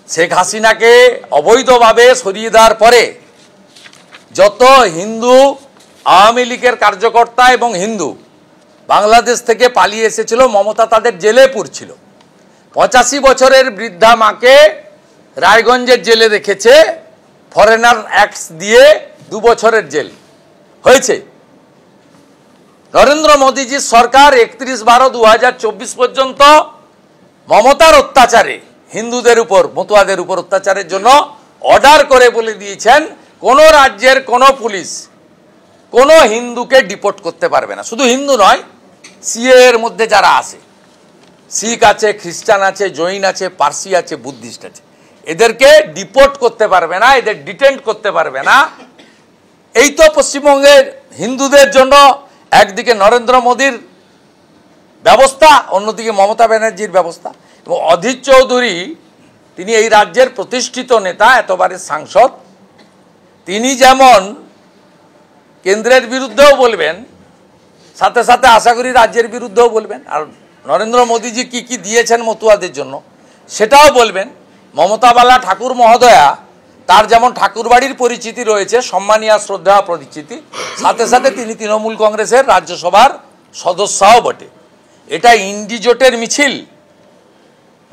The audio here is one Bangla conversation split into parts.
শেখ হাসিনাকে অবৈধভাবে সরিয়ে দেওয়ার পরে যত হিন্দু আওয়ামী লীগের কার্যকর্তা এবং হিন্দু বাংলাদেশ থেকে পালিয়ে এসেছিল, মমতা তাদের জেলে পুরছিল। 85 বছরের বৃদ্ধা মাকে রায়গঞ্জের জেলে রেখেছে, ফরেনার অ্যাক্টস দিয়ে 2 বছরের জেল হয়েছে। নরেন্দ্র মোদীজির সরকার 31/12/2024 পর্যন্ত মমতার অত্যাচারে হিন্দুদের উপর, মতুয়াদের উপর অত্যাচারের জন্য অর্ডার করে বলে দিয়েছেন কোনো রাজ্যের কোনো পুলিশ কোনো হিন্দুকে ডিপোর্ট করতে পারবে না। শুধু হিন্দু নয়, সিএ এর মধ্যে যারা আছে, শিখ আছে, খ্রিস্টান আছে, জৈন আছে, পার্সি আছে, বুদ্ধিস্ট আছে, এদেরকে ডিপোর্ট করতে পারবে না, এদের ডিটেন্ট করতে পারবে না। এই তো পশ্চিমবঙ্গের হিন্দুদের জন্য একদিকে নরেন্দ্র মোদীর ব্যবস্থা, অন্যদিকে মমতা ব্যানার্জির ব্যবস্থা। এবং অধীর চৌধুরী, তিনি এই রাজ্যের প্রতিষ্ঠিত নেতা, এতবারের সাংসদ, তিনি যেমন কেন্দ্রের বিরুদ্ধেও বলবেন, সাথে সাথে আশা করি রাজ্যের বিরুদ্ধেও বলবেন। আর নরেন্দ্র মোদীজি কি কি দিয়েছেন মতুয়াদের জন্য সেটাও বলবেন। মমতাবালা ঠাকুর মহোদয়া, তার যেমন ঠাকুরবাড়ির পরিচিতি রয়েছে, সম্মানীয় শ্রদ্ধা পরিচিতি, সাথে সাথে তিনি তৃণমূল কংগ্রেসের রাজ্যসভার সদস্যও বটে। এটা ইন্ডিজোটের মিছিল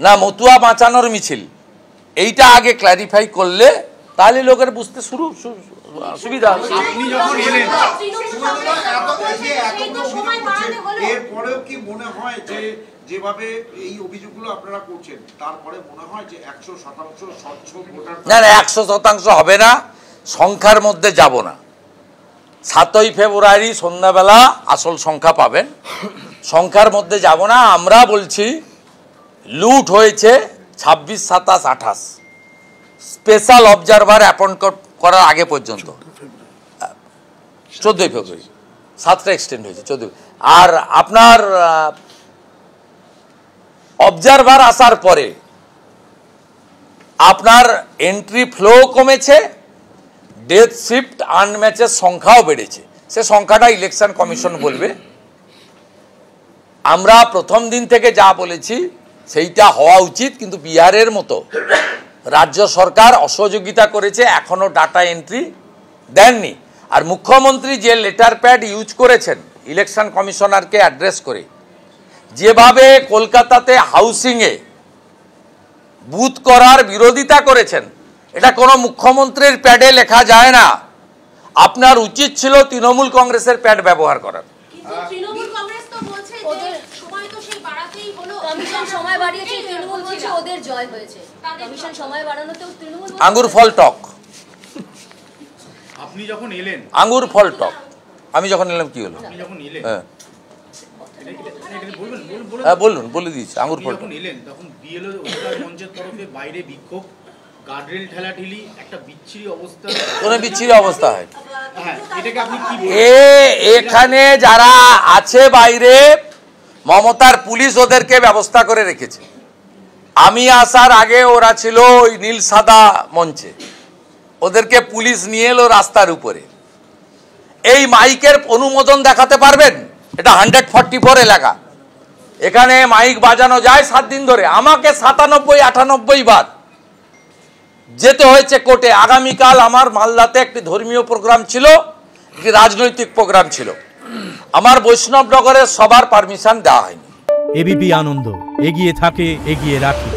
না মতুয়া বাঁচানোর মিছিল, এইটা আগে ক্ল্যারিফাই করলে তাহলে লোকের বুঝতে সুবিধা হবে। আপনি যখন এলেন এরপরেও কি মনে হয় যে যেভাবে এই অভিযোগগুলো আপনারা করছেন তারপরে মনে হয় যে 100% স্বচ্ছ ভোটার? না না, 100% হবে না, সংখ্যার মধ্যে যাব না। 7ই ফেব্রুয়ারি সন্ধ্যাবেলা আসল সংখ্যা পাবেন, সংখ্যার মধ্যে যাব না। আমরা বলছি লুট হয়েছে 26, 27, 28 স্পেশাল অবজারভার অ্যাপয়েন্ট করার আগে পর্যন্ত। 14ই ফেব্রুয়ারি 7টা এক্সটেন্ড হয়েছে 14। আর আপনার অবজারভার আসার পরে আপনার এন্ট্রি ফ্লো কমেছে, ডেথ শিফট আনম্যাচের সংখ্যাও বেড়েছে। সে সংখ্যাটা ইলেকশন কমিশন বলবে। আমরা প্রথম দিন থেকে যা বলেছি সেইটা হওয়া উচিত, কিন্তু বিহারের মতো রাজ্য সরকার অসহযোগিতা করেছে, এখনো ডাটা এন্ট্রি দেননি। আর মুখ্যমন্ত্রী যে লেটার প্যাড ইউজ করেছেন ইলেকশন কমিশনারকে অ্যাড্রেস করে, যেভাবে কলকাতাতে হাউসিংয়ে বুথ করার বিরোধিতা করেছেন, এটা কোনো মুখ্যমন্ত্রীর প্যাডে লেখা যায় না। আপনার উচিত ছিল তৃণমূল কংগ্রেসের প্যাড ব্যবহার করার। আঙ্গুর ফল টক, আপনি যখন এলেন আঙ্গুর ফল টক। আমি যখন এলাম কি হলো? হ্যাঁ বলুন, বলে দিয়েছি আঙ্গুর ফল টক। এলেন তখন বিএলও অধিকার মঞ্চের তরফে বাইরে বিক্ষোভ, গার্ডরেল ঠেলাঠেলি, একটা বিচ্ছিরি অবস্থা। কোনো বিচ্ছিরি অবস্থা হয়? হ্যাঁ, এটাকে আপনি কি এখানে যারা আছে বাইরে, মমতার পুলিশ ওদেরকে ব্যবস্থা করে রেখেছে। আমি আসার আগে ওরা ছিল ওই নীল সাদা মঞ্চে, ওদেরকে পুলিশ নিয়ে এলো রাস্তার উপরে। এই মাইকের অনুমোদন দেখাতে পারবেন? এটা 144 এলাকা, এখানে মাইক বাজানো যায় 7 দিন ধরে। আমাকে 97-98 বার যেতে হয়েছে কোর্টে। আগামীকাল আমার মালদাতে একটি ধর্মীয় প্রোগ্রাম ছিল, একটি রাজনৈতিক প্রোগ্রাম ছিল, আমার বৈষ্ণবনগরের সবার পারমিশন দেওয়া হয়নি। এবিপি আনন্দ, এগিয়ে থাকে, এগিয়ে রাখে।